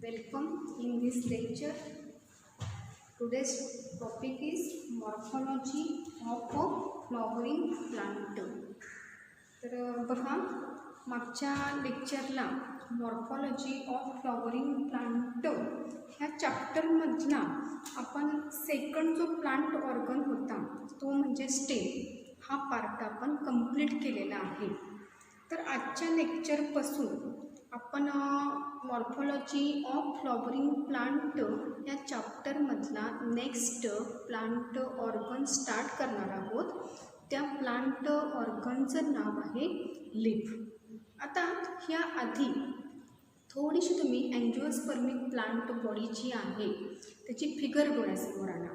Welcome in this lecture. Today's topic is morphology of a flowering plant. तर बघा, मागच्या लेक्चरला morphology of flowering plant ह्या चॅप्टरमधला आपण second जो प्लांट ऑर्गन होता तो म्हणजे स्टेम हा पार्ट आपण कंप्लीट केलेला आहे. तर आजच्या लेक्चरपासून आपण मॉर्फॉलॉजी ऑफ फ्लॉवरिंग प्लांट या चॅप्टरमधला नेक्स्ट प्लांट ऑर्गन स्टार्ट करणार आहोत. त्या प्लांट ऑर्गनचं नाव आहे लीफ. आता ह्या आधी थोडीशी तुम्ही अँजिओस्पर्मिक प्लांट बॉडी जी आहे त्याची फिगर डोळ्यासमोर आणा.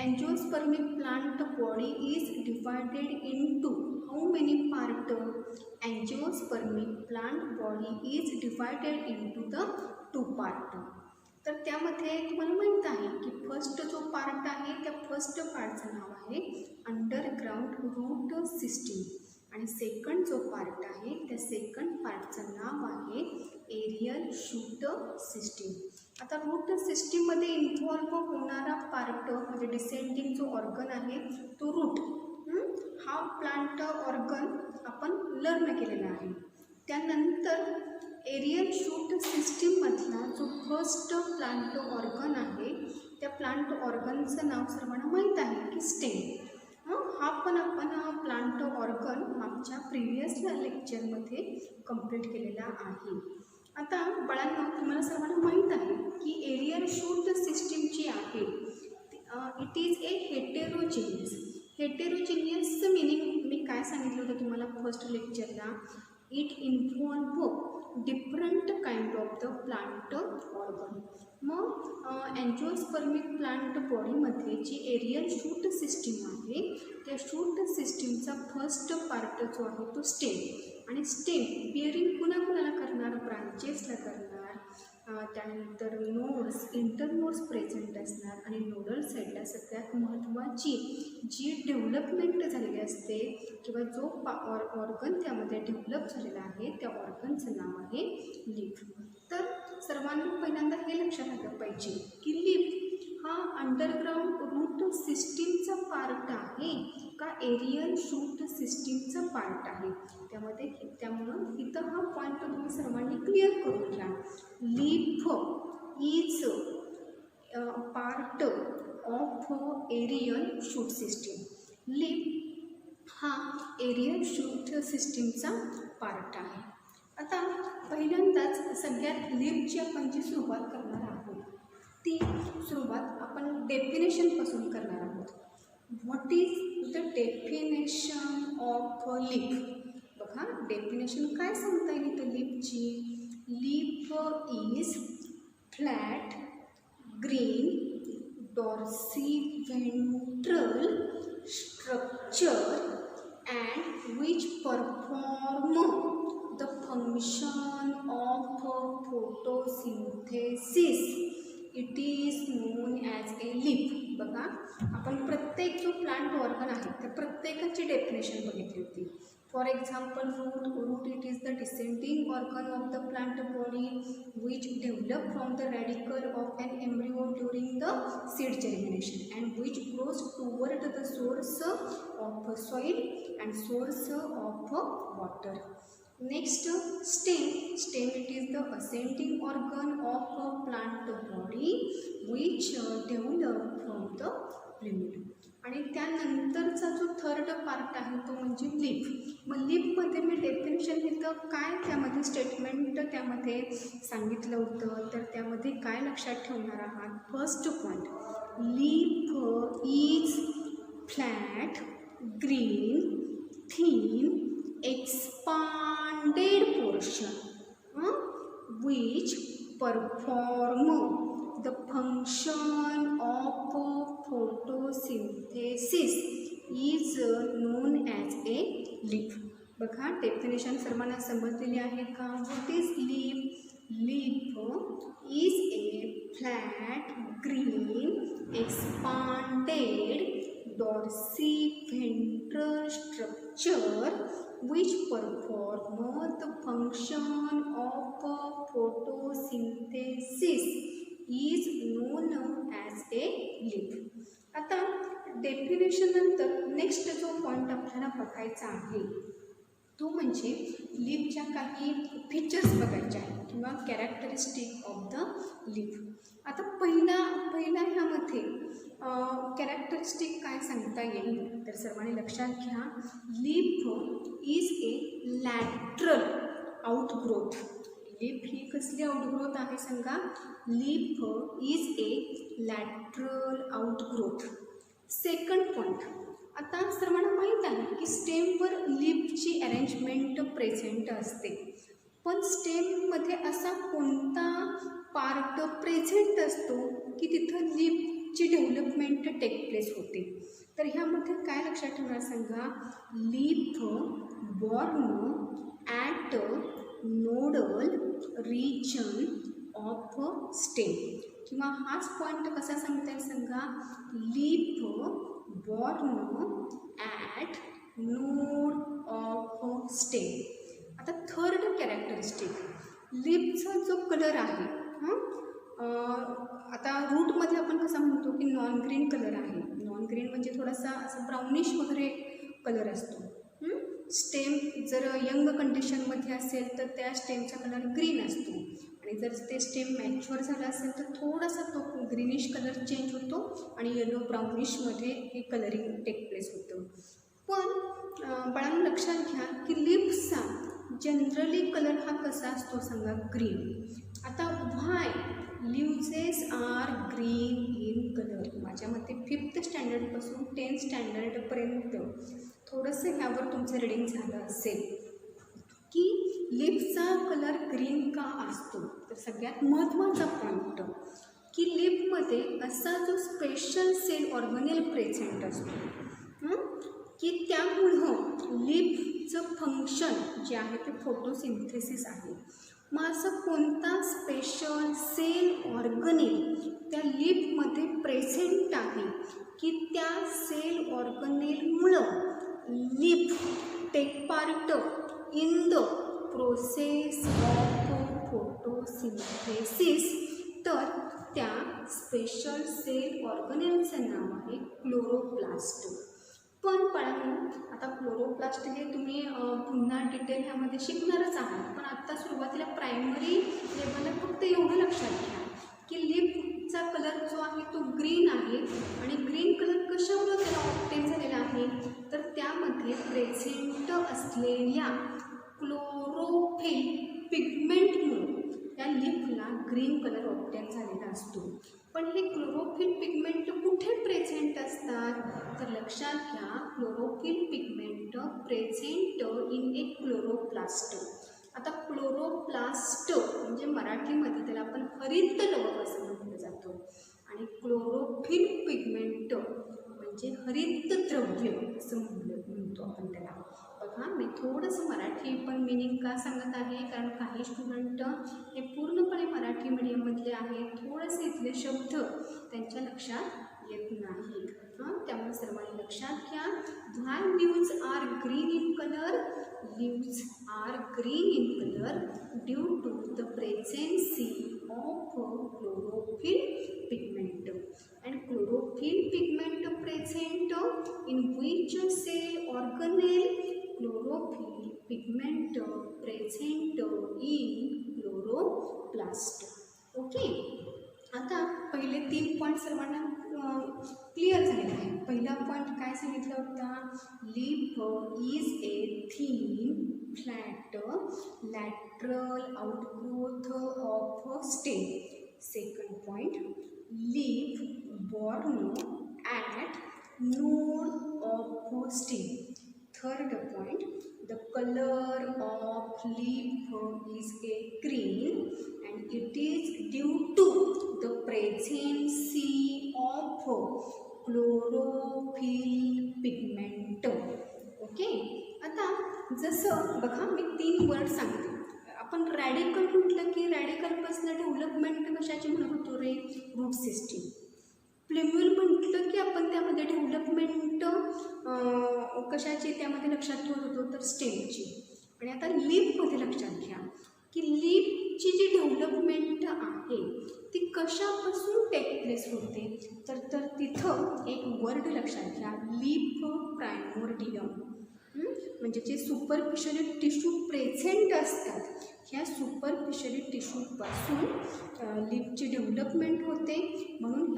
Angiospermic plant body is divided into how many part? Angiospermic plant body is divided into the 2 part. तर त्यामध्ये तुम्हाला माहीत आहे की फर्स्ट जो पार्ट आहे त्या फर्स्ट पार्टचं नाव आहे अंडरग्राउंड रूट सिस्टीम आणि सेकंड जो पार्ट आहे त्या सेकंड पार्टचं नाव आहे एरियल शूट सिस्टीम. आता रूट सिस्टीममध्ये इन्व्हॉल्व होणारा पार्ट म्हणजे डिसेंडिंग जो ऑर्गन आहे तो रूट. हा प्लांट ऑर्गन आपण लर्न केलेला आहे. त्यानंतर एरियल शूट सिस्टीममधला जो फर्स्ट प्लांट ऑर्गन आहे त्या प्लांट ऑर्गनचं नाव सर्वांना माहीत आहे की स्टेम. हा पण आपण प्लांट ऑर्गन मागच्या प्रिव्हियस लेक्चरमध्ये कंप्लीट केलेला आहे. आता बाळांनो, तुम्हाला सर्वांना माहीत आहे की एरियल शूट सिस्टीम जी आहे इट इज ए हेटेरोजेनियस. हेटेरोजेनियसचं मिनिंग मी काय सांगितलं होतं तुम्हाला फर्स्ट लेक्चरला? It involve different kind of the plant organ. मग अँजिओस्पर्मिक प्लांट बॉडीमध्ये जी एरियल शूट सिस्टीम आहे त्या शूट सिस्टीमचा फर्स्ट पार्ट जो आहे तो स्टेम. आणि स्टेम बिअरिंग कुणाकुणाला करणार? ब्रांचेसला करणार. त्यानंतर नोड्स, इंटरनोड्स प्रेझेंट असणार आणि नोडल साईडला सगळ्यात महत्त्वाची जी डेव्हलपमेंट झालेली असते किंवा जो ऑर्गन त्यामध्ये डेव्हलप झालेला आहे त्या ऑर्गनचं नाव आहे लीफ. तर सर्वांनी पहिल्यांदा हे लक्षात आलं पाहिजे की लीफ हा अंडरग्राउंड रूट सिस्टीमचा पार्ट आहे का एरियल शूट सिस्टीमचा पार्ट आहे. त्यामुळं इथं हा पॉईंट तुम्ही सर्वांनी क्लिअर करून घ्या. Leaf is part of aerial shoot system. Leaf हा एरियल शूट सिस्टीमचा पार्ट आहे. आता पहिल्यांदाच सगळ्यात लीफची आपण जी सुरुवात करणार आहोत ती सुरुवात आपण डेफिनेशनपासून करणार आहोत. What is the definition of leaf? बघा, डेफिनेशन काय सांगता येईल इथं लीफची? Leaf is flat green dorsiventral structure and which perform the function of photosynthesis. It is known as a leaf. बघा, आपण प्रत्येक जो प्लांट ऑर्गन आहे त्या प्रत्येकाची डेफिनेशन बघितली होती. For example root it is the descending organ of the plant body which develop from the radicle of an embryo during the seed germination and which grows toward the source of soil and source of water. Next, stem it is the ascending organ of a plant body which develop from the plumule. आणि त्यानंतरचा जो third part आहे तो म्हणजे leaf. मग लीफमध्ये मी definition इथं काय त्यामध्ये स्टेटमेंट त्यामध्ये सांगितलं होतं तर त्यामध्ये काय लक्षात ठेवणार आहात? First point, leaf is flat green thin expanded portion which perform the function of photosynthesis is known as a leaf. बघा, डेफिनेशन सर्वांना समजलेली आहे का? What is leaf? Leaf is a flat green expanded dorsiventral structure which perform the function of photosynthesis photosynthesis is known as a leaf. आता definition नंतर next जो point आपल्याला बघायचा आहे तो म्हणजे लीफच्या काही फीचर्स बघायचे आहेत किंवा कॅरेक्टरिस्टिक ऑफ द लीफ. आता पहिला ह्यामध्ये कॅरेक्टरिस्टिक काय सांगता येईल तर सर्वांनी लक्षात घ्या, leaf is a lateral outgrowth. Leaf ही कसली आउटग्रोथ आहे सांगा, leaf is a lateral outgrowth. Second point, आता सर्वांना माहीत आहे की स्टेमवर लीफची अरेंजमेंट प्रेझेंट असते, पण स्टेममध्ये असा कोणता पार्ट प्रेझेंट असतो की तिथं लीफची डेव्हलपमेंट टेक प्लेस होते. तर ह्यामध्ये काय लक्षात ठेवणार सांगा, leaf born at nodal region of stem. किंवा हाच पॉईंट कसा सांगता येईल सांगा, leaf born at node of stem. आता थर्ड कॅरेक्टरिस्टिक, लीफचा जो कलर आहे आता रूटमध्ये आपण कसा म्हणतो की नॉन ग्रीन कलर आहे. नॉन ग्रीन म्हणजे थोडासा असं ब्राउनिश वगैरे कलर असतो. स्टेम जर यंग कंडिशनमध्ये असेल तर त्या स्टेमचा कलर ग्रीन असतो, आणि जर ते स्टेम मॅच्युअर झाला असेल तर थोडासा तो ग्रीनिश कलर चेंज होतो आणि येलो ब्राउनिशमध्ये हे कलरिंग टेक प्लेस होतं. पण बाळांनो लक्षात घ्या की लीफचा जनरली कलर हा कसा असतो सांगा, ग्रीन. आता व्हाय लीव्जेस आर ग्रीन इन कलर. माझ्या मते 5th स्टँडर्डपासून 10th स्टँडर्डपर्यंत थोडंसं ह्यावर तुमचं रीडिंग झालं असेल की लीफचा कलर ग्रीन का असतो. तर सगळ्यात महत्त्वाचा पॉईंट की लीफमध्ये असा जो स्पेशल सेल ऑर्गनेल प्रेझेंट असतो की त्यामुळं लीफचं फंक्शन जे आहे ते फोटोसिंथेसिस आहे. मग असं कोणता स्पेशल सेल ऑर्गनेल त्या लीफमध्ये प्रेझेंट आहे की त्या सेल ऑर्गनेलमुळं leaf take part in the process of photosynthesis. तर त्या स्पेशल सेल ऑर्गनेलचं नाव आहे क्लोरोप्लास्ट. पण बाळांनो आता क्लोरोप्लास्ट हे तुम्ही पुन्हा डिटेल ह्यामध्ये शिकणारच आहात, पण आत्ता सुरुवातीला प्रायमरी लेवलला फक्त एवढं लक्षात घ्या की लीफचा कलर जो आहे तो ग्रीन आहे, आणि ग्रीन कलर कशामुळे त्याला ऑब्टेन झालेला आहे तर त्यामध्ये प्रेझेंट असलेल्या क्लोरोफिल पिगमेंटमुळे त्या लीफला ग्रीन कलर ऑब्टेन झालेला असतो. पण हे क्लोरोफिल पिगमेंट कुठे प्रेझेंट असतात तर लक्षात घ्या, chlorophyll pigment present in A chloroplast. आता क्लोरोप्लास्ट म्हणजे मराठीमध्ये त्याला आपण हरित लवक असं म्हटलं जातं, आणि क्लोरोफिल पिगमेंट म्हणजे हरित द्रव्य असं म्हणतो आपण त्याला. बघा मी थोडंसं मराठी पण मिनिंग का सांगत आहे कारण काही स्टुडंट हे पूर्णपणे मराठी मीडियममधले आहेत, थोडेसे इथले शब्द त्यांच्या लक्षात येत नाहीत. त्यामुळे सर्वांनी लक्षात घ्या, why leaves are green in colour, leaves are green in colour due to the प्रेझेन्सी of chlorophyll pigment. and chlorophyll pigment present in which cell organelle, chlorophyll pigment present in chloroplast. Okay, आता पहिले 3 point सर्वांना clear झालेले आहे. पहिला point काय सांगितला होता, leaf is a thin flat lateral outgrowth of stem. Second point, leaf born at node of stem. Third point, the color of leaf is a green and it is due to the presence of chlorophyll pigment. Okay, आता जसं बघा मी 3 word सांगते. आपण radical म्हटलं की रॅडिकलपासून development कशाची म्हणत होतो रे, रूट सिस्टीम. प्लेम्युल म्हटलं की आपण त्यामध्ये डेव्हलपमेंट कशाची त्यामध्ये लक्षात ठेवत होतो तर स्टेमची. आणि आता लीफमध्ये लक्षात घ्या, की लीफची जी डेव्हलपमेंट आहे ती कशापासून टेक प्लेस होते, तर तिथं एक वर्ड लक्षात घ्या, लीफ प्रायमोर्डियम. म्हणजे जे सुपरफिशियल टिश्यू प्रेझेंट असतात ह्या सुपरफिशियल टिश्यूपासून लीफची डेव्हलपमेंट होते. म्हणून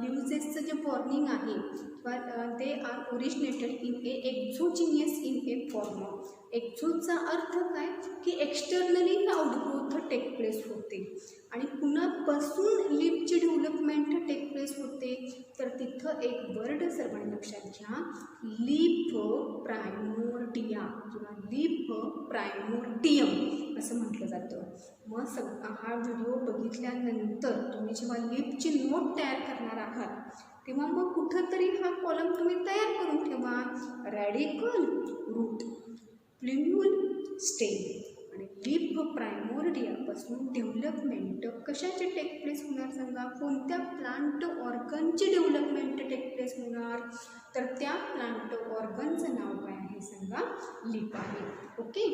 लिव्हजेसचं जे बॉर्निंग आहे किंवा they are originated in a exogenous in a form. एक्झोचा अर्थ काय की एक्सटर्नली आउटग्रोथ टेक प्लेस होते. आणि कुणापासून लीफची डेव्हलपमेंट टेक प्लेस होते, तर तिथं एक वर्ड सर्वांनी लक्षात घ्या, लीफ प्रायमोर्डिया किंवा लीफ प्रायमोर्डियम असं म्हटलं जातं. मग हा व्हिडिओ बघितल्यानंतर तुम्ही जेव्हा लीफची नोट तयार करणार आहात तेव्हा मग कुठंतरी हा कॉलम तुम्ही तयार करून ठेवा. Radicle, root, plumule, stem. आणि लीफ प्रायमोर्डियापासून डेव्हलपमेंट कशाचे टेक प्लेस होणार सांगा, कोणत्या प्लांट ऑर्गनची डेव्हलपमेंट टेक प्लेस होणार, तर त्या प्लांट ऑर्गनचं नाव काय आहे सांगा, लीफ आहे. ओके,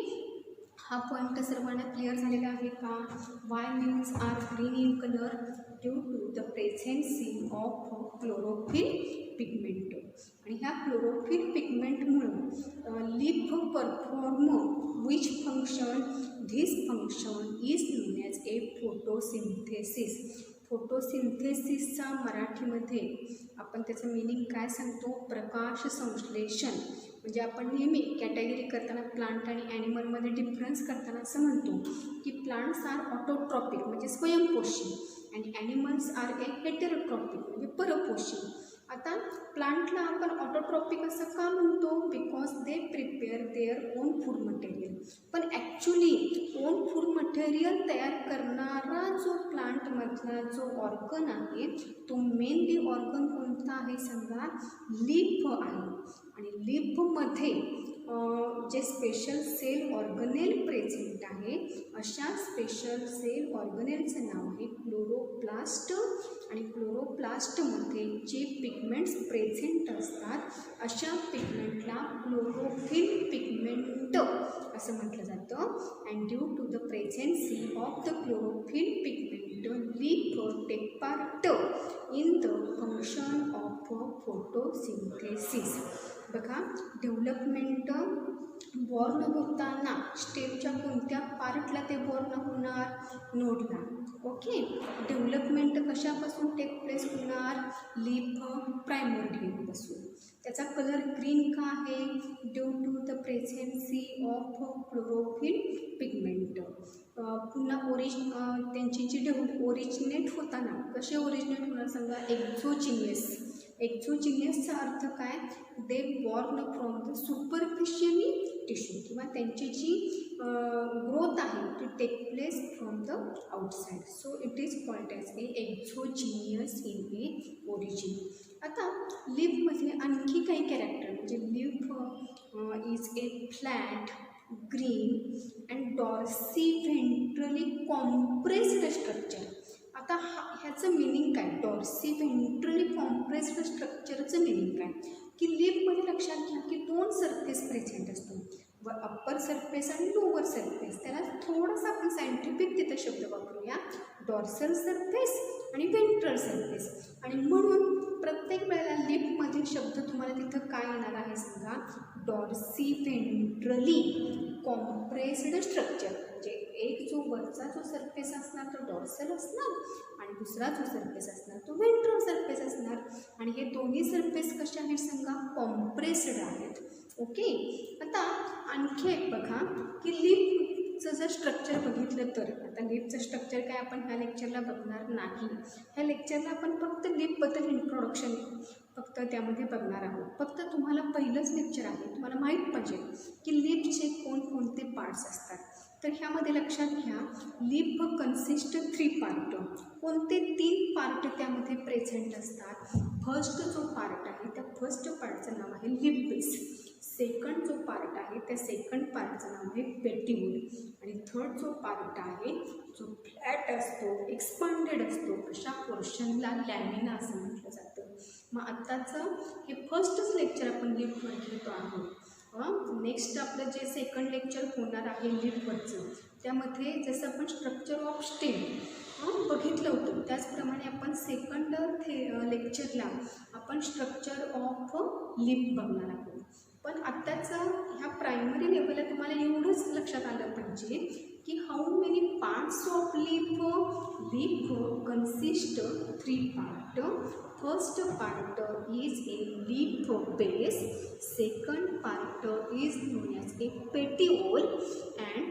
हा पॉईंट सर्वांना क्लिअर झालेला आहे का. Why leaves are green in colour, due to the प्रेझेन्सी of chlorophyll pigment. आणि ह्या क्लोरोफिल पिगमेंटमुळं leaf perform which function, this function is known as a photosynthesis. फोटोसिंथेसिसचा मराठीमध्ये आपण त्याचं मिनिंग काय सांगतो, प्रकाश संश्लेषण. म्हणजे आपण नेहमी कॅटेगरी करताना प्लांट आणि ॲनिमलमध्ये डिफरन्स करताना असं म्हणतो की प्लांट्स आर ऑटोट्रॉपिक म्हणजे स्वयंपोषी आणि ॲनिमल्स आर ए हेटेरोट्रॉपिक म्हणजे परपोषी. आता प्लांटला आपण ऑटोट्रॉपिक असं का म्हणतो, because they prepare their own food material. पण ॲक्च्युली ओन फूड मटेरियल तयार करणारा जो प्लांटमधला जो ऑर्गन आहे तो मेनली ऑर्गन कोणता आहे सांगा, लीफ आहे. आणि लीफमध्ये जे स्पेशल सेल ऑर्गनेल प्रेझेंट आहे अशा स्पेशल सेल ऑर्गनेलचं नाव आहे क्लोरोप्लास्ट. आणि क्लोरोप्लास्टमध्ये जे पिगमेंट्स प्रेझेंट असतात अशा पिगमेंटला क्लोरोफिल पिगमेंट असं म्हटलं जातं. And due to the प्रेझेन्सी of the chlorophyll pigment leaf take part in the function of photosynthesis. बघा, डेव्हलपमेंट बॉर्न होताना स्टेमच्या कोणत्या पार्टला ते बॉर्न होणार, नोडला. ओके, डेव्हलपमेंट कशापासून टेक प्लेस होणार, लीफ प्रायमोर्डियमपासून. त्याचा कलर ग्रीन का आहे, due to the प्रेझेन्सी of chlorophyll pigment. पुन्हा त्यांची जी ओरिजिनेट होताना कसे ओरिजिनेट होणार सांगा, एक्झोजिनियस. एक्झोजिनियसचा अर्थ काय, they born from the superficially tissue किंवा त्यांची जी ग्रोथ आहे ती take place from the outside. So it is called as a exogenous in a origin. आता लीफमध्ये आणखी काही कॅरेक्टर म्हणजे leaf is a flat, green and dorsiventrally compressed structure. आता ह्याचं मिनिंग काय, डॉर्सी व्हेंट्रली कॉम्प्रेस्ड स्ट्रक्चरचं मिनिंग काय, की लीफमध्ये लक्षात घ्या की दोन सरफेस प्रेझेंट असतो, व अप्पर सरफेस आणि लोअर सरफेस. त्याला थोडंसं आपण सायंटिफिक तिथं शब्द वापरूया, डॉर्सल सरफेस आणि व्हेंट्रल सरफेस. आणि म्हणून प्रत्येक वेळेला लीफमधील शब्द तुम्हाला तिथं काय येणार आहे सांगा, डॉर्सी व्हेंट्रली कॉम्प्रेस्ड स्ट्रक्चर. म्हणजे एक जो वरचा जो सरफेस असणार तो डॉर्सल असणार आणि दुसरा जो सरफेस असणार तो व्हेंट्रल सरफेस असणार. आणि हे दोन्ही सरफेस कसे आहेत सांगा, कॉम्प्रेस्ड आहेत. ओके, आता आणखी एक बघा की लीफचं जर स्ट्रक्चर बघितलं तर, आता लीफचं स्ट्रक्चर काय आपण ह्या लेक्चरला बघणार नाही. ह्या लेक्चरला आपण फक्त लीफबद्दल इंट्रोडक्शन फक्त त्यामध्ये बघणार आहोत. फक्त तुम्हाला पहिलंच लेक्चर आहे, तुम्हाला माहीत पाहिजे की लीफचे कोणकोणते पार्ट्स असतात. तर ह्यामध्ये लक्षात घ्या, लीफ कन्सिस्ट 3 पार्ट. कोणते 3 पार्ट त्यामध्ये प्रेझेंट असतात. फर्स्ट जो पार्ट आहे त्या फर्स्ट पार्टचं नाव आहे लीफ बेस. सेकंड जो पार्ट आहे त्या सेकंड पार्टचं नाव आहे पेटिवल. आणि थर्ड जो पार्ट आहे जो फ्लॅट असतो, एक्सपांडेड असतो, अशा पोर्शनला लॅमिना असं म्हटलं जातं. मग आत्ताचं हे फर्स्टच लेक्चर आपण लीफवर घेतो आहोत. नेक्स्ट आपलं जे सेकंड लेक्चर होणार आहे लीपवरचं, त्यामध्ये जसं आपण स्ट्रक्चर ऑफ स्टेम बघितलं होतं, त्याचप्रमाणे आपण सेकंड लेक्चरला आपण स्ट्रक्चर ऑफ लीप बघणार आहोत. पण आत्ताचं ह्या प्रायमरी लेवलला तुम्हाला एवढंच लक्षात आलं पाहिजे की how many parts of leaf. Leaf consist 3 part. First part is a leaf base, second part is known as a petiole, and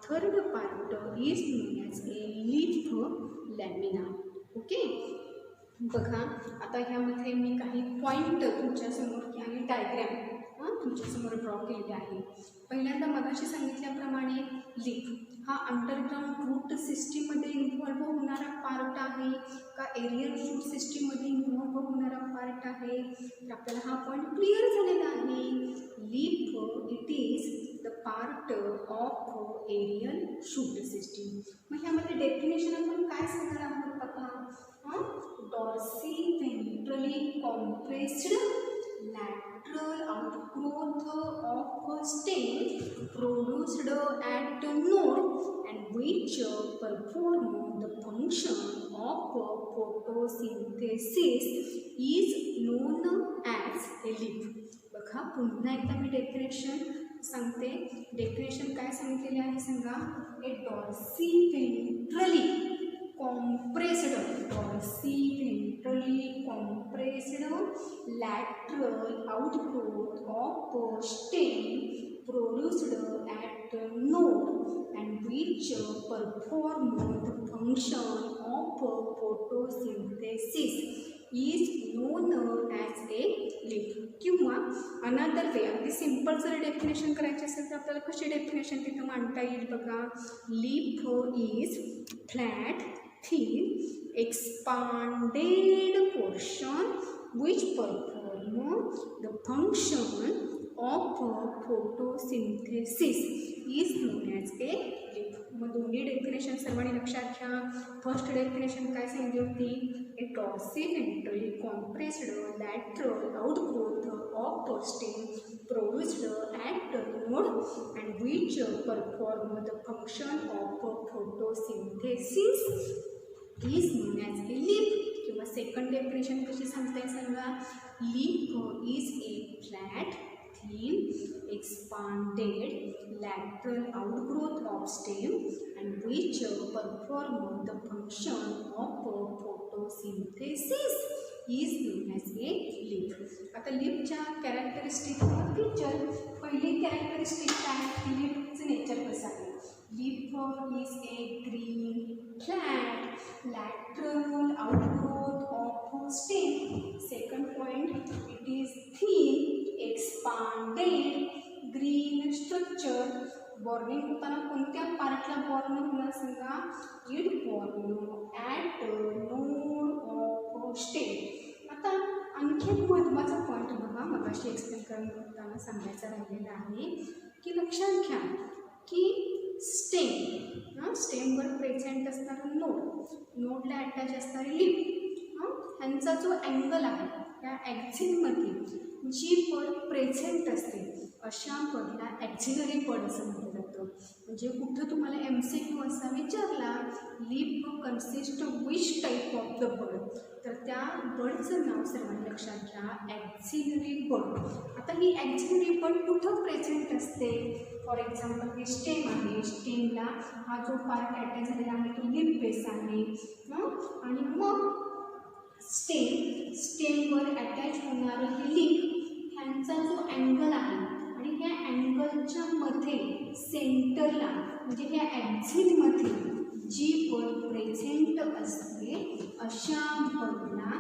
third part is known as a leaf lamina. Okay, बघा आता ह्यामध्ये मी काही point तुमच्यासमोर आणि diagram तुमच्यासमोर draw केलेले आहे. पहिल्यांदा मगाशी सांगितल्याप्रमाणे लीफ हा अंडरग्राऊंड रूट सिस्टीममध्ये इन्व्हॉल्व होणारा पार्ट आहे का एरियल शूट सिस्टीममध्ये इन्व्हॉल्व होणारा पार्ट आहे, तर आपल्याला हा पॉईंट क्लिअर झालेला आहे. Leaf it is the part of aerial shoot system. मग ह्यामध्ये डेफिनेशन आपण काय सांगणार आहोत बघा. Dorsiventrally compressed lateral outgrowth of stem produced at node and which perform the function of photosynthesis is known as a leaf. बघा पुन्हा एकदा मी डेफिनेशन सांगते. डेफिनेशन काय सांगितलेले आहे सांगा. ए Dorsey व्हेंट्रली compressed, dorsally ventrally compressed lateral outgrowth of stem produced at node and which perform the function of photosynthesis is known as a leaf. किंवा another way अगदी सिंपल जर डेफिनेशन करायची असेल तर आपल्याला कशी डेफिनेशन तिथं मांडता येईल बघा. Leaf is flat thin expanded portion which perform the function of photosynthesis is known as a leaf. मग दोन्ही डेफिनेशन सर्वांनी लक्षात घ्या. फर्स्ट डेफिनेशन काय सांगितली होती. A dorsiventrally compressed lateral outgrowth of stem produced at node and which perform the function of photosynthesis is known as a leaf. किंवा second definition कशी सांगताय सांगा. Leaf is a flat thin expanded lateral outgrowth of stem and which perform the function of photosynthesis is known as a leaf. आता लीफच्या characteristic feature. पहिली characteristic काय. लीफचं nature कसं आहे. Leaf is A green flat lateral outgrowth of stem. Second point it is thin expanded green structure. Burning होताना कोणत्या पार्टला born होणार सांगा. It born at node of stem. आता आणखी एक महत्त्वाचा पॉईंट बघा मगाशी एक्सप्लेन करताना सांगायचा राहिलेला आहे की लक्षात घ्या की स्टेमवर प्रेझेंट असणारं नोडला अटॅच असणारी लीफ ह्यांचा जो अँगल आहे त्या ॲक्झिलमध्ये जी पड प्रेझेंट असते अशा पडला ॲक्झिलरी पड असं म्हटलं जातं. म्हणजे कुठं तुम्हाला MCQ असा विचारला leaf consist which type of the bud, तर त्या बडचं नाव सर्वांनी लक्षात घ्या ॲक्झिलरी बड. आता ही ॲक्झिलरी बड कुठं प्रेझेंट असते. फॉर एक्झाम्पल हे स्टेम आहे. स्टेमला हा जो पार्ट अटॅच झालेला आहे तो लीफ बेस आहे. आणि मग स्टेमवर अटॅच होणारं हे लीफ ह्यांचा जो अँगल आहे आणि ह्या अँगलच्या मध्ये सेंटरला म्हणजे ह्या ॲक्झिलमध्ये जी पड प्रेझेंट असते अशा पडला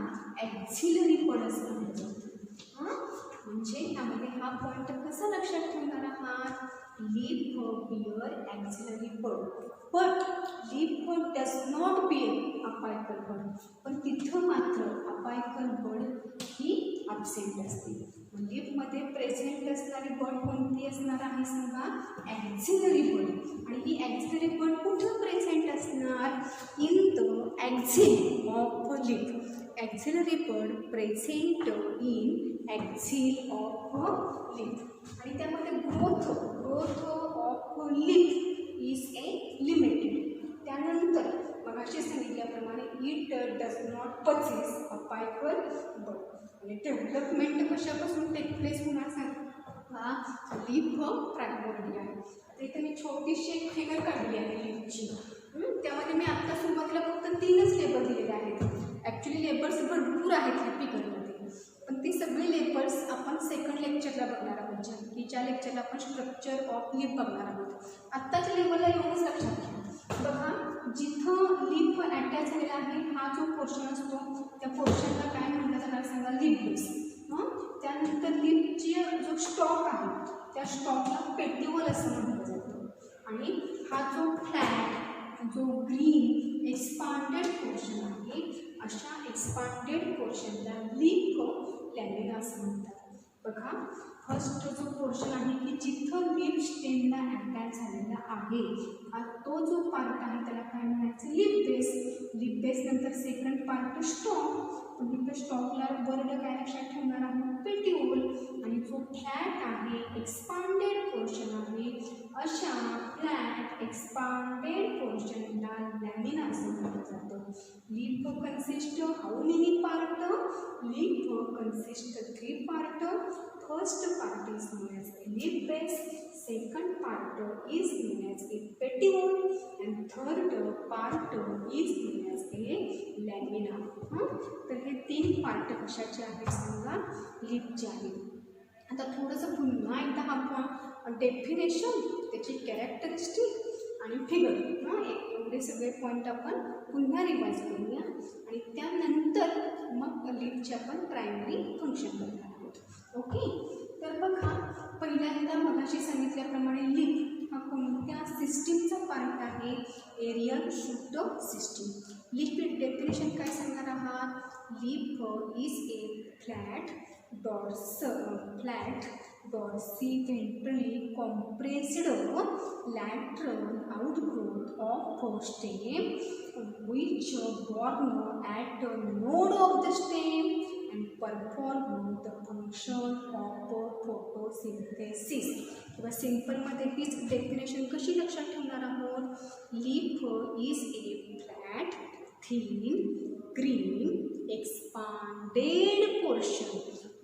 ॲक्झिलरी पड असं म्हणतो. म्हणजे त्यामध्ये हा पॉईंट कसा लक्षात ठेवणार आहात. Leaf bear axillary bud but leaf does not bear apical bud. पण तिथं मात्र अपायकल बड ही ॲब्सेंट असते. लीफमध्ये प्रेझेंट असणारी बड कोणती असणार आहे सांगा. Axillary bud. आणि ही ॲक्झिलरी बड कुठं प्रेझेंट असणार. In the axil of leaf. Axillary bud present in axil of leaf आणि त्यामध्ये growth of leaf is a limited. त्यानंतर मगाशी सांगितल्याप्रमाणे it does not possess a apical bud आणि डेव्हलपमेंट कशापासून टेक प्लेस होणार सांग. हा लिप प्रायमोर्डिया आहे. आता इथे मी छोटीशी एक फिगर काढली आहे लिपची. त्यामध्ये मी आत्ता सुरुवातीला फक्त 3च लेबर दिलेले आहेत. ॲक्च्युली लेबर्स भरपूर आहेत ह्या फिगरमध्ये, पण ती सगळी लेबर्स आपण सेकंड लेक्चरला बघणार आहोत. की ज्या लेक्चरला आपण स्ट्रक्चर ऑफ लिप बघणार आहोत. आत्ताच्या लेवलला एवढंच लक्षात घ्या. बघा जिथं लिप अटॅच झालेला आहे हा जो पोर्शन असतो त्या पोर्शनला काय म्हटलं जाणार सांगा, लिप बेस. त्यानंतर लिपची जो स्टॉक आहे त्या स्टॉकला पेटिओल असं म्हटलं जातं. आणि हा जो फ्लॅट जो ग्रीन एक्सपांडेड पोर्शन आहे अशा एक्सपांडेड पोर्शनला लिप लॅमिना असं म्हणतात. बघा फर्स्ट जो पोर्शन आहे की जिथं लिप स्टेमला अटॅच झालेला आहे तो जो पार्ट आहे त्याला काय म्हणायचं, लिप बेस. लिप बेस नंतर सेकंड पार्ट स्टॉक. तुम्ही स्टॉकला वर्ड काय लक्षात ठेवणार आहोत, पेटिओल. आणि जो फ्लॅट आहे एक्सपांडेड पोर्शन आहे अशा फ्लॅट एक्सपांडेड पोर्शनला लॅमिना असं म्हटलं जातं. Lip consist how many part, lip consist 3 part. First part is known as a lip base, second part is known as a petiole and third part is known as a lamina. तर हे 3 part कशाचे आहेत सांगा, लिपचे आहेत. आता थोडंसं पुन्हा एकदा आपण डेफिनेशन, त्याची कॅरेक्टरिस्टिक आणि फिगर एवढे सगळे पॉईंट आपण पुन्हा रिवाइज करूया आणि त्यानंतर मग लिपचे आपण प्रायमरी फंक्शन करणार आहोत. ओके. तर बघा पहिल्यांदा मगाशी सांगितल्याप्रमाणे लिप हा कोणत्या सिस्टीमचा पार्ट आहे, एरियल शुद्ध सिस्टीम. लिप डेफिनेशन काय सांगणार आहात, leaf is a flat dorsiventrally compressed lateral outgrowth of stem which born at the node of the stem and perform the function of photosynthesis. किंवा सिंपलमध्ये हीच डेफिनेशन कशी लक्षात ठेवणार आहोत, lip is a flat thin green expanded portion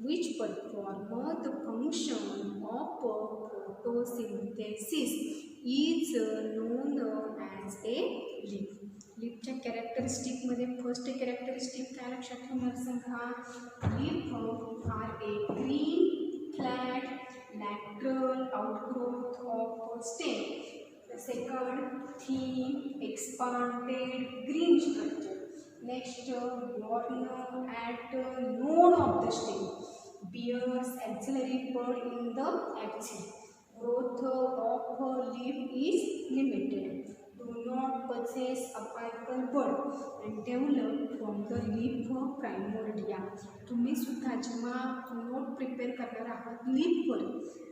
which perform the function of photosynthesis is known as a leaf. लीफच्या कॅरेक्टरिस्टिकमध्ये first characteristic काय लक्षात ठेवणार सांगा, leaf are a green flat lateral outgrowth of stem. Second thin expanded green structure. Next, born at node of the stem, bears axillary bud in the axil. Growth of leaf is limited. Do not possess apical bud and develop from the leaf primordia. तुम्ही सुद्धा जेव्हा note prepare करणार आहात लीफवर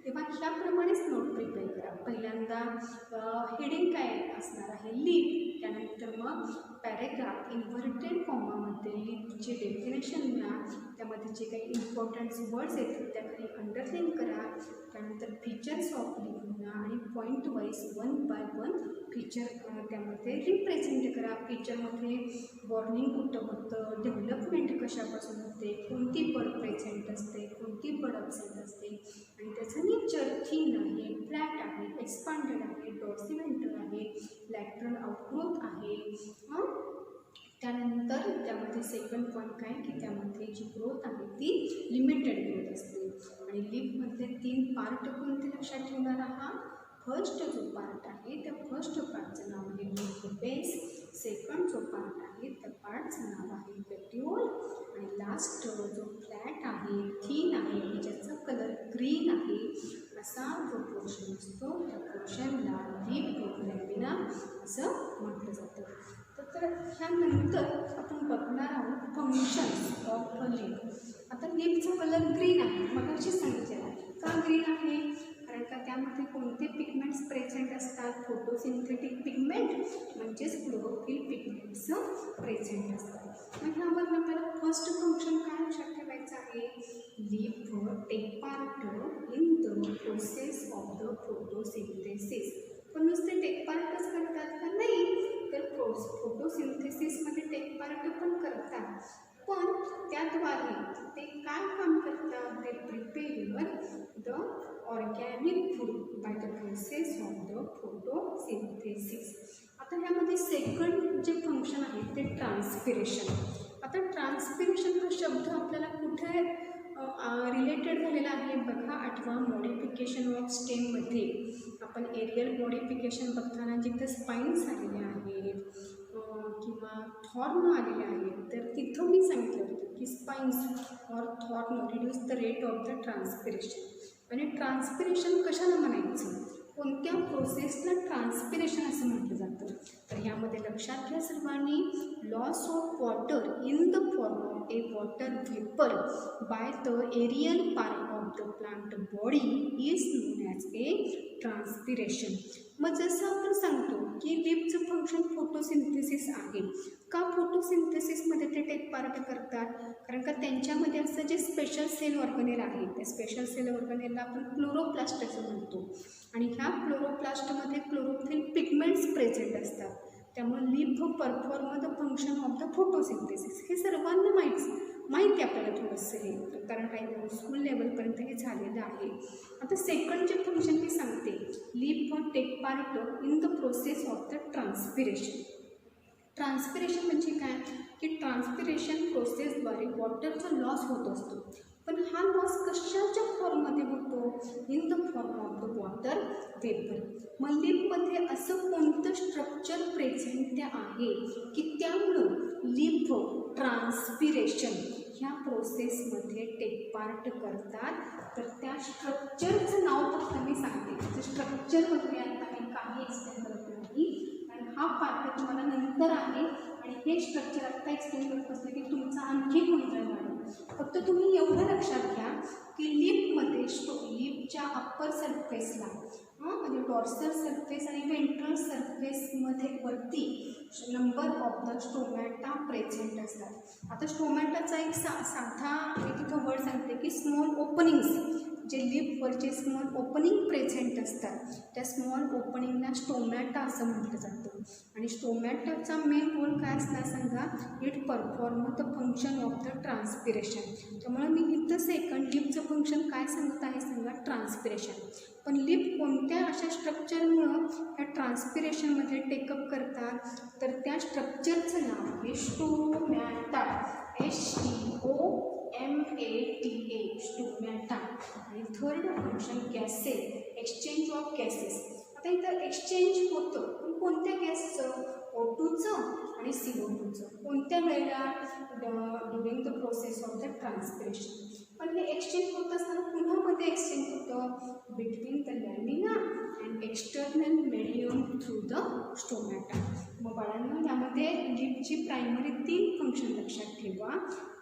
तेव्हा ह्याप्रमाणेच note prepare करा. पहिल्यांदा heading काय असणार आहे, लीफ. त्यानंतर मग पॅरेग्राफ इन्व्हर्टेड कॉमामध्ये लीफचे डेफिनेशन लिहा. त्यामध्ये जे काही इम्पॉर्टंट वर्ड्स येतात त्याखाली अंडरलाईन करा. त्यानंतर फीचर्स ऑफ लीफ लिहा आणि पॉईंट वाईज 1 by 1 फीचर त्यामध्ये रिप्रेझेंट करा. फीचरमध्ये वॉर्निंग कुठं होतं, डेव्हलपमेंट कशापासून होते, कोणती बड प्रेझेंट असते, कोणती बड ॲब्सेंट असते आणि त्याचं नेचर थिन आहे, फ्लॅट आहे, एक्सपांडेड आहे, डॉर्सिव्हेंट्रल आहे, लॅटरल आउटग्रोथ आहे. त्यानंतर त्यामध्ये सेकंड पॉईंट काय की त्यामध्ये जी ग्रोथ आहे ती लिमिटेड ग्रोथ असते. आणि लीफमधले 3 पार्ट कोणते लक्षात ठेवणार आहात, फर्स्ट जो पार्ट आहे त्या फर्स्ट पार्टचं नाव आहे लीफ बेस. सेकंड जो पार्ट आहे त्या पार्टचं नाव आहे पेटिओल. आणि लास्ट जो फ्लॅट आहे थिन आहे ज्याचा कलर ग्रीन आहे असा जो पोर्शन असतो त्या पोर्शनला लीफ लॅमिना असं म्हटलं जातं. तर ह्यानंतर आपण बघणार आहोत फंक्शन्स ऑफ लीफ. आता लीफचा कलर ग्रीन आहे, मग अशी सांगितलेलं आहे. का ग्रीन आहे, कारण का त्यामध्ये कोणते पिगमेंट्स प्रेझेंट असतात, फोटोसिंथेटिक पिगमेंट म्हणजेच क्लोरोफिल पिगमेंट्स प्रेझेंट असतात. मग ह्यामध्ये आपल्याला फर्स्ट फंक्शन काय लक्षात ठेवायचं आहे, leaf take part in the process of the photosynthesis. पण नुसते टेक पार्टच करतात का, नाही तर फोटोसिंथेसिसमध्ये टेक पार्ट पण करतात, पण त्याद्वारे ते काय काम करतात, ते prepare the organic food by the process of the photosynthesis. आता ह्यामध्ये सेकंड जे फंक्शन आहे ते ट्रान्सपिरेशन. आता ट्रान्सपिरेशन हा शब्द आपल्याला कुठे रिलेटेड झालेला आहे बघा, आठवा मॉडिफिकेशन ऑफ स्टेममध्ये आपण एरियल मॉडिफिकेशन बघताना जिथं स्पाईन्स आलेले आहेत किंवा थॉर्न आलेले आहेत, तर तिथं मी सांगितलं होतं की spines or thorn reduce the rate of the transpiration. आणि ट्रान्सपिरेशन कशाला म्हणायचं, कोणत्या प्रोसेसला ट्रान्सपिरेशन असं म्हटलं जातं, तर ह्यामध्ये लक्षात घ्या सर्वांनी, loss of water in the form of a water vapour by the aerial part of the plant body is known as a transpiration. मग जसं आपण सांगतो की लीफचं फंक्शन फोटोसिंथेसिस आहे, का फोटोसिंथेसिसमध्ये ते टेक पार्ट करतात, कारण का त्यांच्यामध्ये असं जे स्पेशल सेल ऑर्गनेल आहे, त्या स्पेशल सेल ऑर्गनेलला आपण क्लोरोप्लास्ट असं म्हणतो, आणि ह्या क्लोरोप्लास्टमध्ये क्लोरोफिल पिगमेंट्स प्रेझेंट असतात. त्यामुळे leaf perform the function of the photosynthesis. हे सर्वांना माहिती आपल्याला थोडंसं हे, कारण काही स्कूल लेवलपर्यंत हे झालेलं आहे. आता सेकंड जे फंक्शन मी सांगते, leaf take part in the process of the transpiration. Transpiration म्हणजे काय की ट्रान्सपिरेशन प्रोसेसद्वारे वॉटरचा लॉस होत असतो, पण हा लॉस कशाच्या फॉर्ममध्ये होतो, in the form of the water vapour. मग लीफमध्ये असं कोणतं स्ट्रक्चर प्रेझेंट आहे की त्यामुळं लीफ ट्रान्सपिरेशन ह्या प्रोसेसमध्ये टेक पार्ट करतात, तर त्या स्ट्रक्चरचं नाव फक्त मी सांगते. ते स्ट्रक्चर वगैरे आता मी काही एक्सप्लेन करत नाही, आणि हा पार्ट तुम्हाला नंतर आहे, आणि हे स्ट्रक्चर आत्ता एक्सप्लेन करत असलं की तुमचा आणखी गोंधळ वाढेल. फक्त तुम्ही एवढं लक्षात घ्या की लीफमध्ये लीफच्या अप्पर सरफेसला म्हणजे डॉर्सल सरफेस आणि वेंट्रल सरफेसमध्ये वरती number of the stomata present असतात. आता स्टोमॅटाचा एक साधा मी तिथं वर्ड सांगते की स्मॉल ओपनिंग्स, जे लीफवरचे स्मॉल ओपनिंग प्रेझेंट असतात, त्या स्मॉल ओपनिंगला स्टोमॅटा असं म्हटलं जातं. आणि स्टोमॅटाचा मेन रोल काय असणार सांगा, it perform the function of the transpiration. त्यामुळे मी इथं सेकंड लीफचं फंक्शन काय सांगत आहे सांगा, ट्रान्सपिरेशन. पण लीफ कोणत्या अशा स्ट्रक्चरमुळं ह्या ट्रान्सपिरेशनमध्ये टेकअप करतात, तर त्या स्ट्रक्चरचं नाव आहे स्टोमॅटा, STOMATA, स्टोमॅटा. आणि third function gases, exchange of gases. आता इथं एक्सचेंज होतं, पण कोणत्या गॅसचं, O2चं आणि CO2चं. कोणत्या वेळेला, during the process of the transpiration. पण हे एक्सचेंज होत असताना पुन्हा मध्ये एक्सचेंज होतं between the lamina and external medium through the stomata. मग बाळांनो, यामध्ये लीफची प्रायमरी 3 फंक्शन लक्षात ठेवा.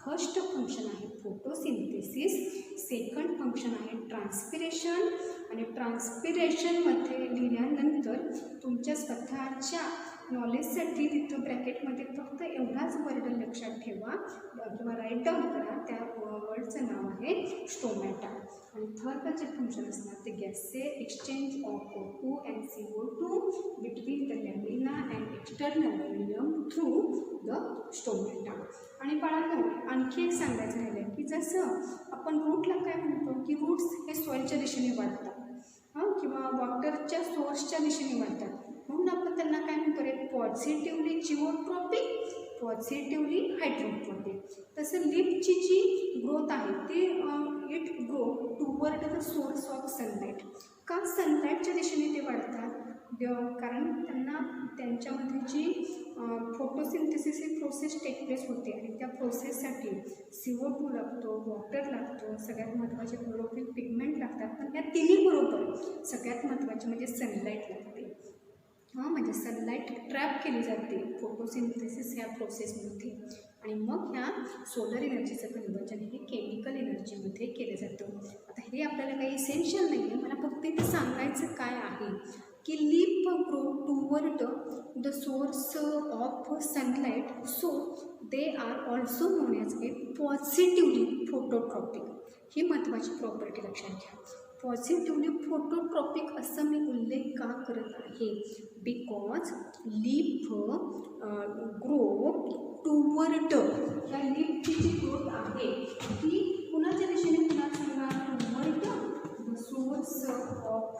फर्स्ट फंक्शन आहे फोटोसिंथेसिस, सेकंड फंक्शन आहे ट्रान्सपिरेशन, आणि ट्रान्सपिरेशनमध्ये लिहिल्यानंतर तुमच्या स्वतःच्या नॉलेजसाठी तिथं ब्रॅकेटमध्ये फक्त एवढाच वर्ड लक्षात ठेवा किंवा राईट डाऊन करा, त्या वर्डचं नाव आहे स्टोमॅटा. आणि थर्ड जे फंक्शन असणार ते gaseous exchange of O2 and CO2 between the lamina and external medium through the stomata. आणि बाळांनो, आणखी एक सांगायचं राहिलं की जसं आपण रूटला काय म्हणतो की रूट्स हे सॉईलच्या दिशेने वाढतात किंवा वॉटरच्या सोर्सच्या दिशेने वाढतात, म्हणून आपण त्यांना काय म्हणतो रे, पॉझिटिव्हली जिओट्रॉपिक, पॉझिटिव्हली हायड्रोट्रॉपिक. तसं लीफची जी ग्रोथ आहे ती it grow toward the source of sunlight. का सनलाईटच्या दिशेने ते वाढतात, कारण त्यांच्यामध्ये जी फोटोसिंथेसिस ही प्रोसेस टेक प्लेस होते, आणि त्या प्रोसेससाठी CO2 लागतो, वॉटर लागतो, सगळ्यात महत्त्वाचे क्लोरोफिल पिगमेंट लागतात. पण या तिन्हीबरोबर सगळ्यात महत्त्वाचे म्हणजे सनलाईट लागते. म्हणजे सनलाईट ट्रॅप केली जाते फोटोसिंथेसिस ह्या प्रोसेसमध्ये, आणि मग ह्या सोलर एनर्जीचं कन्वर्जन हे केमिकल एनर्जीमध्ये केलं जातं. आता हे आपल्याला काही इसेन्शियल नाही आहे, मला फक्त इथे सांगायचं काय आहे की leaf grow toward the source of sunlight, so they are also known as a positively phototropic. ही महत्त्वाची प्रॉपर्टी लक्षात घ्या. पॉझिटिव्हली फोटोट्रॉपिक असं मी उल्लेख का करत आहे? बिकॉज लीफ ग्रो टुवर्ड, या लीफची जी ग्रोथ आहे ती कुणाच्या दिशेने होणार सांगा? Toward the source of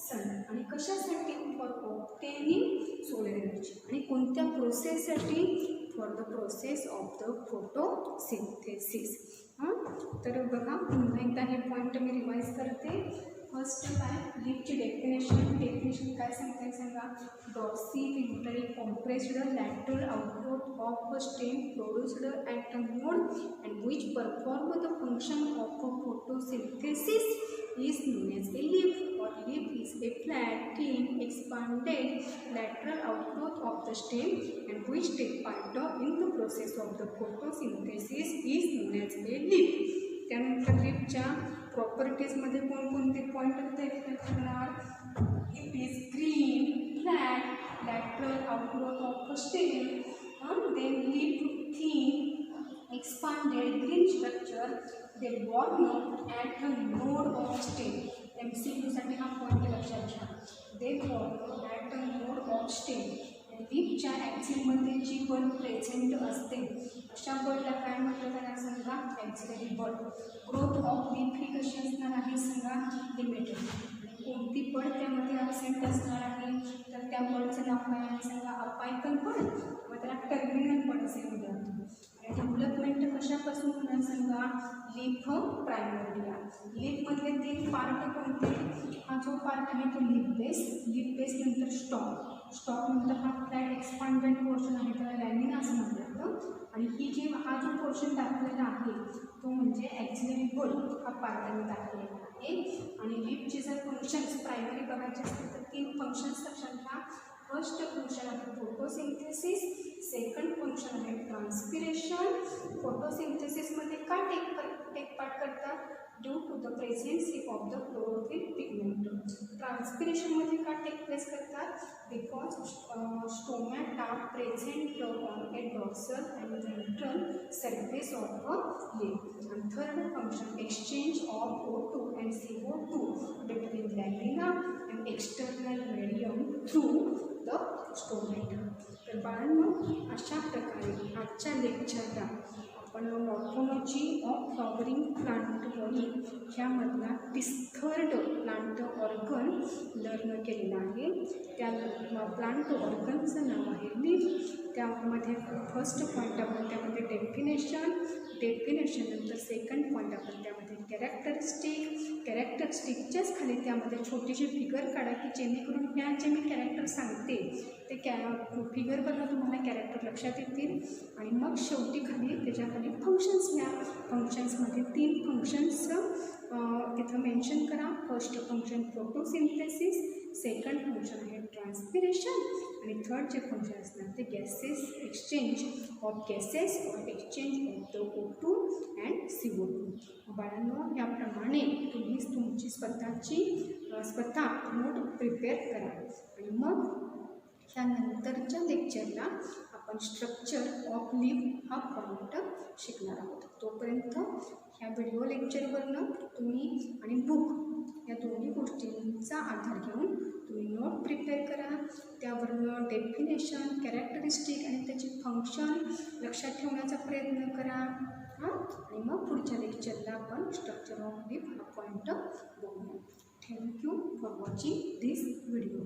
sun. आणि कशासाठी? For obtaining solar energy. आणि कोणत्या प्रोसेससाठी? For the process of the photosynthesis. तर बघा पुन्हा एकदा हे पॉईंट मी रिवाईज करते. फर्स्ट काय? लीफची डेफिनेशन काय सांगताय सांगा? Dorsiventrally compressed lateral outgrowth of a stem produced at a node and which perform the function of a photosynthesis is known as a leaf. Or leaf is a flat, thin, expanded lateral outgrowth of the stem and which take part in the process of the photosynthesis is known as a leaf. त्यानंतर लीफच्या प्रॉपर्टीजमध्ये कोणकोणते point करणार? It is green, flat, lateral outgrowth of a stem, then leaf thin, expanded, green structure, they born at the node of stem. MCQ साठी हा point लक्षात घ्या. they born at the node of stem. लीफच्या ॲक्सिलमध्ये जी बल present असते अशा बलला काय म्हटलं जाणार सांगा? ॲक्सिलरी बल. ग्रोथ ऑफ लीफ ही कशी असणार आहे सांगा? लिमिटेड. कोणती बळ त्यामध्ये ॲबसेंट असणार आहे? तर त्या बळचं नाव काय आहे सांगा? अपायकल बळ किंवा त्याला टर्मिनल बळ असे म्हणतात. डेव्हलपमेंट कशापासून होणार सांगा? लीफ प्रायमर्डिया. लीफमधले 3 पार्ट कोणते? हा जो पार्ट आहे तो लीफ बेस नंतर स्टॉक नंतर हा फ्लॅट एक्सपांडेड पोर्शन आहे त्याला लॅमिना असं म्हटलं जातं. आणि हा जो पोर्शन दाखवलेला आहे तो म्हणजे ॲक्सिलरी बल हा पार्टने दाखवलेला आहे. आणि लीफचे जर फंक्शन्स प्रायमरी बघायचे असतील तर 3 फंक्शन्स लक्षात घ्या. फर्स्ट फंक्शन आहे फोटोसिंथेसिस, सेकंड फंक्शन आहे ट्रान्सपिरेशन. फोटोसिंथेसिसमध्ये का टेक पार्ट करतात? Due to the प्रेझेन्सी of the chlorophyll pigment. ट्रान्सपिरेशनमध्ये का टेक प्लेस करतात? Because stomata present on a dorsal and ventral surface of a leaf. आणि third function exchange of O2 and CO2 between lamina and external medium through the stomata. तर बाळांनो अशा प्रकारे आजच्या लेक्चरला आपण मॉर्फोलॉजी ऑफ फ्लॉवरिंग प्लांटवरील ह्यामधला 3rd प्लांट ऑर्गन लर्न केलेला आहे. त्या प्लांट ऑर्गनचं नाव आहे लीफ. त्यामध्ये फर्स्ट पॉईंट आपण त्यामध्ये डेफिनेशन नंतर सेकंड पॉईंट आपण त्यामध्ये कॅरेक्टरिस्टिकच्याच खाली त्यामध्ये छोटीशी फिगर काढा की जेणेकरून ह्या जे मी कॅरेक्टर सांगते ते फिगरवरनं तुम्हाला कॅरेक्टर लक्षात येतील. आणि मग शेवटी त्याच्या खाली फंक्शन्स घ्या. फंक्शन्समध्ये 3 फंक्शन्स तिथं मेन्शन करा. First function photosynthesis, second function आहे ट्रान्सपिरेशन आणि थर्ड जे फंक्शन असणार ते exchange of gases or exchange of the O2 and CO2. बाळांनो याप्रमाणे तुम्ही तुमची स्वतः नोट प्रिपेअर करा. आणि मग त्यानंतरच्या लेक्चरला आपण स्ट्रक्चर ऑफ लीफ हा पॉईंट शिकणार आहोत. तोपर्यंत ह्या व्हिडिओ लेक्चरवरनं तुम्ही आणि बुक या दोन्ही गोष्टींचा आधार घेऊन तुम्ही नोट प्रिपेअर करा. त्यावरनं डेफिनेशन, कॅरेक्टरिस्टिक आणि त्याची फंक्शन लक्षात ठेवण्याचा प्रयत्न करा. आणि मग पुढच्या लेक्चरला आपण स्ट्रक्चर ऑफ लीफ हा पॉईंट बघूया. Thank you for watching this video.